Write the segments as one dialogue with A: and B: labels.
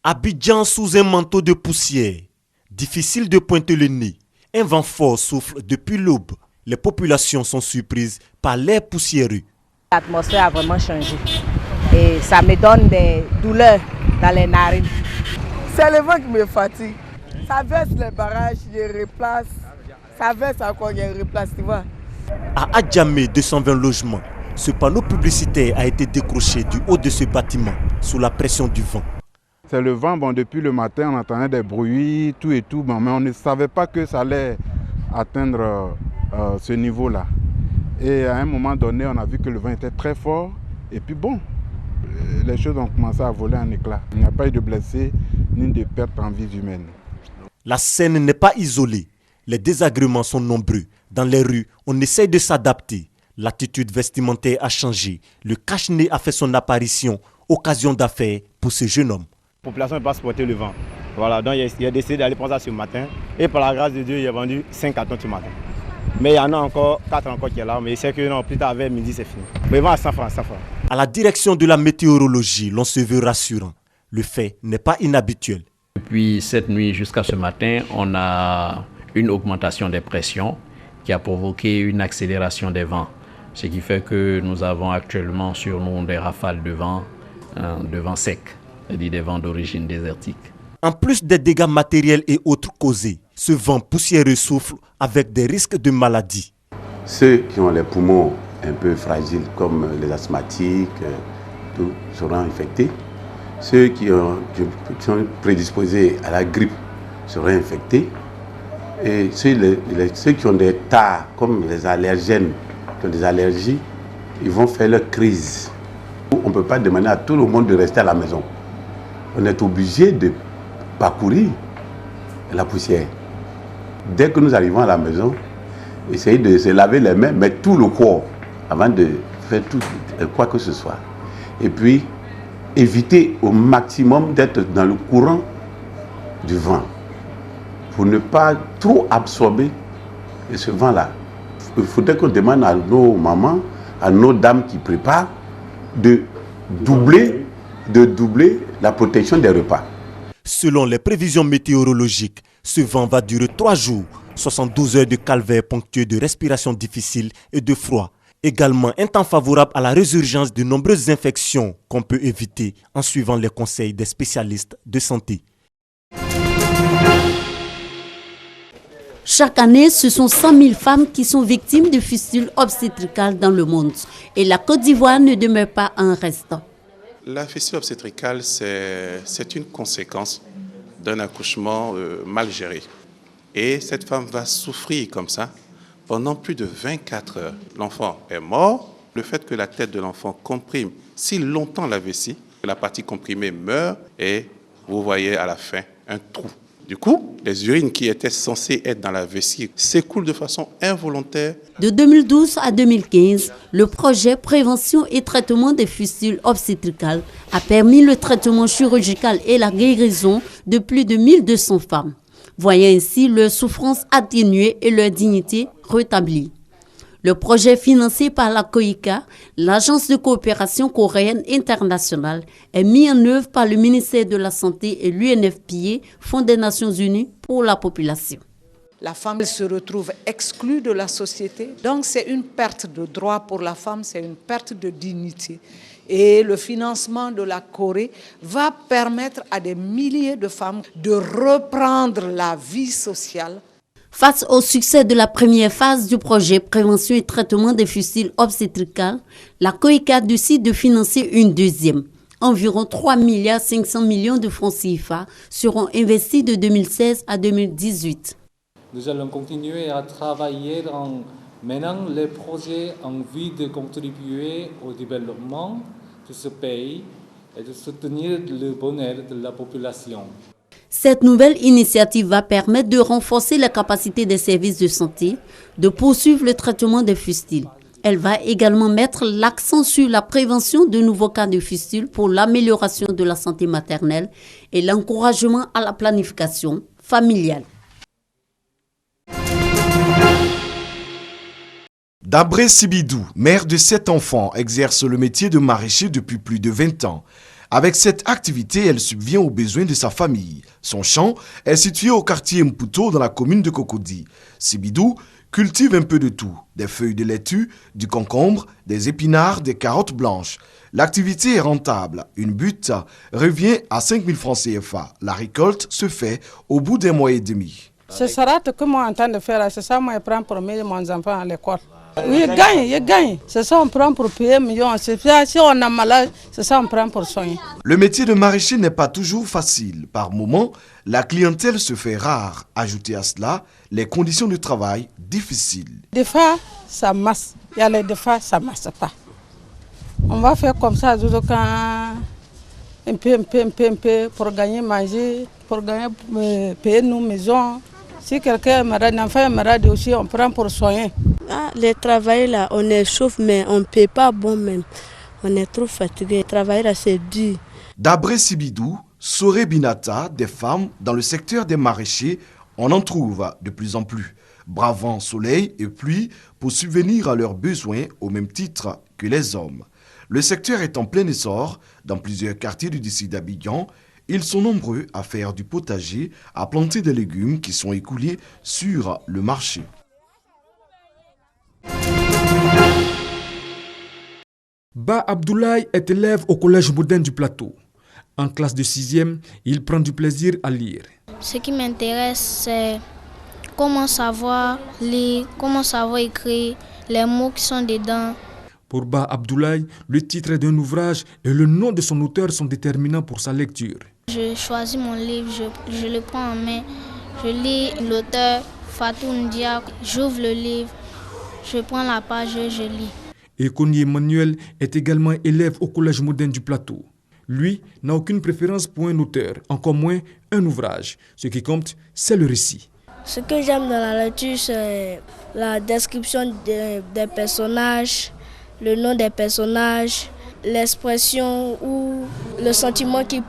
A: Abidjan sous un manteau de poussière. Difficile de pointer le nez. Un vent fort souffle depuis l'aube. Les populations sont surprises par l'air poussiéreux.
B: L'atmosphère a vraiment changé et ça me donne des douleurs dans les narines.
C: C'est le vent qui me fatigue. Ça verse les barrages, je replace. Ça verse encore, je replace, tu vois.
A: À Adjamé, 220 logements. Ce panneau publicitaire a été décroché du haut de ce bâtiment sous la pression du vent.
D: C'est le vent, depuis le matin on entendait des bruits, tout et tout, mais on ne savait pas que ça allait atteindre ce niveau-là. Et à un moment donné, on a vu que le vent était très fort et puis les choses ont commencé à voler en éclats. Il n'y a pas eu de blessés ni de pertes en vies humaines.
A: La scène n'est pas isolée. Les désagréments sont nombreux. Dans les rues, on essaye de s'adapter. L'attitude vestimentaire a changé. Le cache-nez a fait son apparition, occasion d'affaires pour ce jeune homme.
E: La population ne peut pas supporter le vent. Voilà, donc il a décidé d'aller prendre ça ce matin. Et par la grâce de Dieu, il a vendu 5 cartons ce matin. Mais il y en a encore 4 encore qui est là. Mais il sait que non, plus tard vers midi, c'est fini. Mais il vend à 100 francs, 100 francs.
A: À la direction de la météorologie, l'on se veut rassurant. Le fait n'est pas inhabituel.
F: Depuis cette nuit jusqu'à ce matin, on a une augmentation des pressions qui a provoqué une accélération des vents. Ce qui fait que nous avons actuellement sur nous des rafales de vent sec, c'est-à-dire des vents d'origine désertique.
A: En plus des dégâts matériels et autres causés, ce vent poussiéreux souffle avec des risques de maladies.
G: Ceux qui ont les poumons un peu fragiles, comme les asthmatiques, tout, seront infectés. Ceux qui sont prédisposés à la grippe seront infectés. Et ceux qui ont des tares, comme les allergènes, qui ont des allergies, ils vont faire leur crise. On ne peut pas demander à tout le monde de rester à la maison. On est obligé de parcourir la poussière. Dès que nous arrivons à la maison, essayer de se laver les mains, mettre tout le corps avant de faire tout, quoi que ce soit. Et puis, éviter au maximum d'être dans le courant du vent pour ne pas trop absorber ce vent-là. Il faudrait qu'on demande à nos mamans, à nos dames qui préparent, de doubler la protection des repas.
A: Selon les prévisions météorologiques, ce vent va durer 3 jours, 72 heures de calvaire ponctué de respiration difficile et de froid. Également un temps favorable à la résurgence de nombreuses infections qu'on peut éviter en suivant les conseils des spécialistes de santé.
H: Chaque année, ce sont 100 000 femmes qui sont victimes de fistules obstétricales dans le monde. Et la Côte d'Ivoire ne demeure pas un restant.
I: La fistule obstétricale, c'est une conséquence d'un accouchement mal géré. Et cette femme va souffrir comme ça pendant plus de 24 heures. L'enfant est mort. Le fait que la tête de l'enfant comprime si longtemps la vessie, la partie comprimée meurt et vous voyez à la fin un trou. Du coup, les urines qui étaient censées être dans la vessie s'écoulent de façon involontaire.
H: De 2012 à 2015, le projet Prévention et traitement des fistules obstétricales a permis le traitement chirurgical et la guérison de plus de 1200 femmes, voyant ainsi leur souffrance atténuée et leur dignité rétablie. Le projet financé par la COICA, l'Agence de coopération coréenne internationale, est mis en œuvre par le ministère de la Santé et l'UNFPA, Fonds des Nations Unies pour la population.
J: La femme se retrouve exclue de la société, donc c'est une perte de droit pour la femme, c'est une perte de dignité. Et le financement de la Corée va permettre à des milliers de femmes de reprendre la vie sociale.
H: Face au succès de la première phase du projet Prévention et traitement des fistules obstétricales, la COICA décide de financer une deuxième. Environ 3,5 milliards de francs CFA seront investis de 2016 à 2018.
K: Nous allons continuer à travailler en menant les projets en vue de contribuer au développement de ce pays et de soutenir le bonheur de la population.
H: Cette nouvelle initiative va permettre de renforcer la capacité des services de santé, de poursuivre le traitement des fistules. Elle va également mettre l'accent sur la prévention de nouveaux cas de fistules pour l'amélioration de la santé maternelle et l'encouragement à la planification familiale.
L: Dabré Sibidou, mère de 7 enfants, exerce le métier de maraîcher depuis plus de 20 ans. Avec cette activité, elle subvient aux besoins de sa famille. Son champ est situé au quartier Mputo dans la commune de Cocody. Sibidou cultive un peu de tout, des feuilles de laitue, du concombre, des épinards, des carottes blanches. L'activité est rentable. Une butte revient à 5 000 francs CFA. La récolte se fait au bout d'un mois et demi.
C: Ce sera ce que moi en train de faire, c'est ça moi je prends pour mettre mes enfants à l'école. Oui, il gagne. C'est ça on prend pour payer millions. C'est ça, si on a malade, c'est ça on prend pour soigner.
L: Le métier de maraîcher n'est pas toujours facile. Par moments, la clientèle se fait rare. Ajoutez à cela les conditions de travail difficiles.
C: Des fois, ça masse. Il y a des fois, ça ne masse pas. On va faire comme ça, un peu, pour gagner, manger, pour gagner, payer nos maisons. Si quelqu'un est malade, un enfant est malade aussi, on prend pour soigner.
M: Le travail là, on est chauffe, mais on ne paie pas bon même. On est trop fatigué. Le travail là, c'est dur.
L: D'après Sibidou, Soré Binata, des femmes dans le secteur des maraîchers, on en trouve de plus en plus. Bravant soleil et pluie pour subvenir à leurs besoins au même titre que les hommes. Le secteur est en plein essor dans plusieurs quartiers du district d'Abidjan. Ils sont nombreux à faire du potager, à planter des légumes qui sont écoulés sur le marché.
N: Ba Abdoulaye est élève au collège moderne du Plateau. En classe de 6e, il prend du plaisir à lire.
O: Ce qui m'intéresse, c'est comment savoir lire, comment savoir écrire, les mots qui sont dedans.
N: Pour Ba Abdoulaye, le titre d'un ouvrage et le nom de son auteur sont déterminants pour sa lecture.
O: Je choisis mon livre, je le prends en main, je lis l'auteur Fatou Ndia, j'ouvre le livre, je prends la page et je lis.
N: Ekoni Emmanuel est également élève au collège moderne du Plateau. Lui n'a aucune préférence pour un auteur, encore moins un ouvrage. Ce qui compte, c'est le récit.
M: Ce que j'aime dans la lecture, c'est la description des personnages, le nom des personnages, l'expression ou le sentiment qu'ils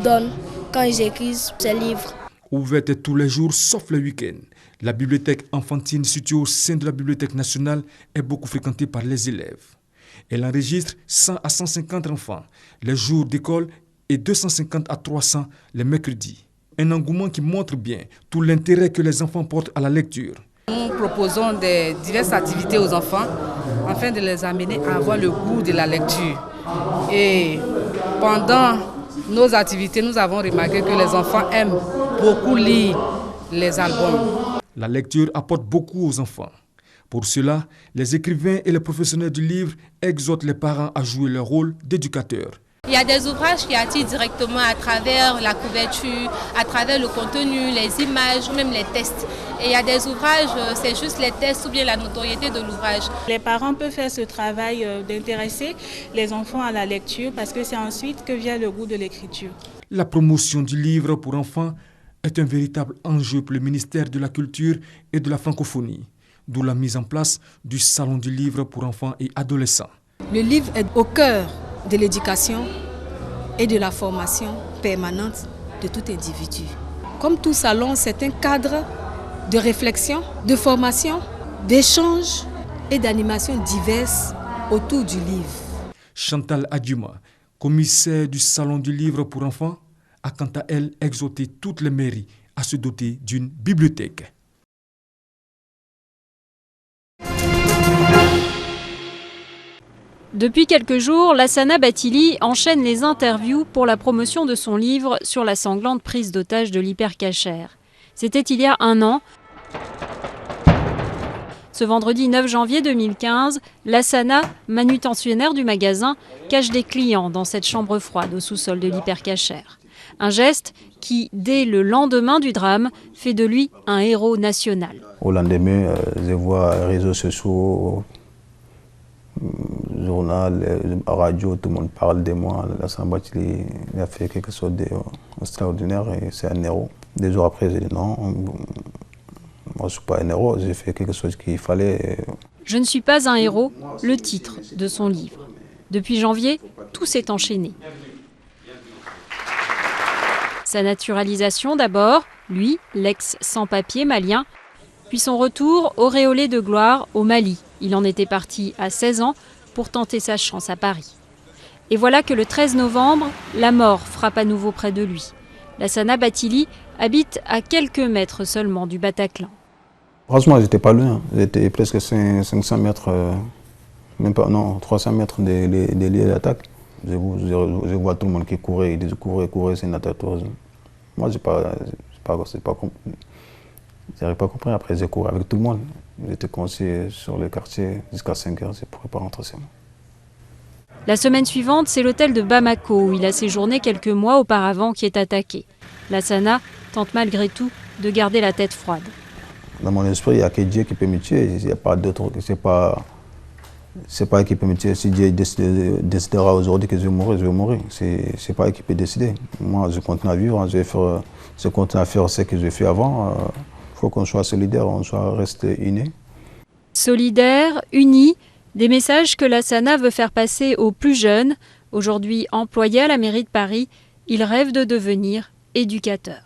M: donnent quand ils écrivent ces livres.
N: Ouverte tous les jours sauf le week-end, la bibliothèque enfantine située au sein de la Bibliothèque nationale est beaucoup fréquentée par les élèves. Elle enregistre 100 à 150 enfants les jours d'école et 250 à 300 les mercredis. Un engouement qui montre bien tout l'intérêt que les enfants portent à la lecture.
P: Nous proposons des diverses activités aux enfants afin de les amener à avoir le goût de la lecture. Et pendant nos activités, nous avons remarqué que les enfants aiment beaucoup lire les albums.
N: La lecture apporte beaucoup aux enfants. Pour cela, les écrivains et les professionnels du livre exhortent les parents à jouer leur rôle d'éducateurs.
Q: Il y a des ouvrages qui attirent directement à travers la couverture, à travers le contenu, les images, même les tests. Et il y a des ouvrages, c'est juste les tests ou bien la notoriété de l'ouvrage.
R: Les parents peuvent faire ce travail d'intéresser les enfants à la lecture parce que c'est ensuite que vient le goût de l'écriture.
N: La promotion du livre pour enfants est un véritable enjeu pour le ministère de la Culture et de la Francophonie, d'où la mise en place du Salon du livre pour enfants et adolescents.
S: Le livre est au cœur de l'éducation et de la formation permanente de tout individu. Comme tout salon, c'est un cadre de réflexion, de formation, d'échanges et d'animations diverses autour du livre.
N: Chantal Adjuma, commissaire du Salon du livre pour enfants, a quant à elle exhorté toutes les mairies à se doter d'une bibliothèque.
T: Depuis quelques jours, Lassana Bathily enchaîne les interviews pour la promotion de son livre sur la sanglante prise d'otage de l'hypercachère. C'était il y a un an. Ce vendredi 9 janvier 2015, Lassana, manutentionnaire du magasin, cache des clients dans cette chambre froide au sous-sol de l'hypercachère. Un geste qui, dès le lendemain du drame, fait de lui un héros national.
U: Au lendemain, je vois les réseaux sociaux, journal, radio, tout le monde parle de moi. Lassana Bathily, il a fait quelque chose d'extraordinaire et c'est un héros. 2 jours après, j'ai dit non, moi je ne suis pas un héros, j'ai fait quelque chose qu'il fallait.
T: Je ne suis pas un héros, le titre de son livre. Depuis janvier, tout s'est enchaîné. Sa naturalisation d'abord, lui, l'ex-sans-papier malien, puis son retour auréolé de gloire au Mali. Il en était parti à 16 ans pour tenter sa chance à Paris. Et voilà que le 13 novembre, la mort frappe à nouveau près de lui. Lassana Batili habite à quelques mètres seulement du Bataclan.
U: Franchement, j'étais pas loin. J'étais presque 500 mètres, même pas, non, 300 mètres des lieux d'attaque. Je vois tout le monde qui courait, ils disent courait, c'est une attaque. Moi, j'ai pas compris. Après, j'ai couru avec tout le monde. J'étais coincé sur le quartier jusqu'à 5 heures, je ne pourrais pas rentrer chez moi.
T: La semaine suivante, c'est l'hôtel de Bamako où il a séjourné quelques mois auparavant qui est attaqué. Lassana tente malgré tout de garder la tête froide.
U: Dans mon esprit, il n'y a que Dieu qui peut me tuer. Il n'y a pas d'autre. C'est pas qui peut me tuer. Si Dieu décidera aujourd'hui que je vais mourir, je vais mourir. C'est pas qui peut décider. Moi, je continue à vivre. Je continue à faire ce que j'ai fait avant. Il faut qu'on soit solidaire, on soit resté unis.
T: Solidaires, unis, des messages que Lassana veut faire passer aux plus jeunes. Aujourd'hui employé à la mairie de Paris, il rêve de devenir éducateur.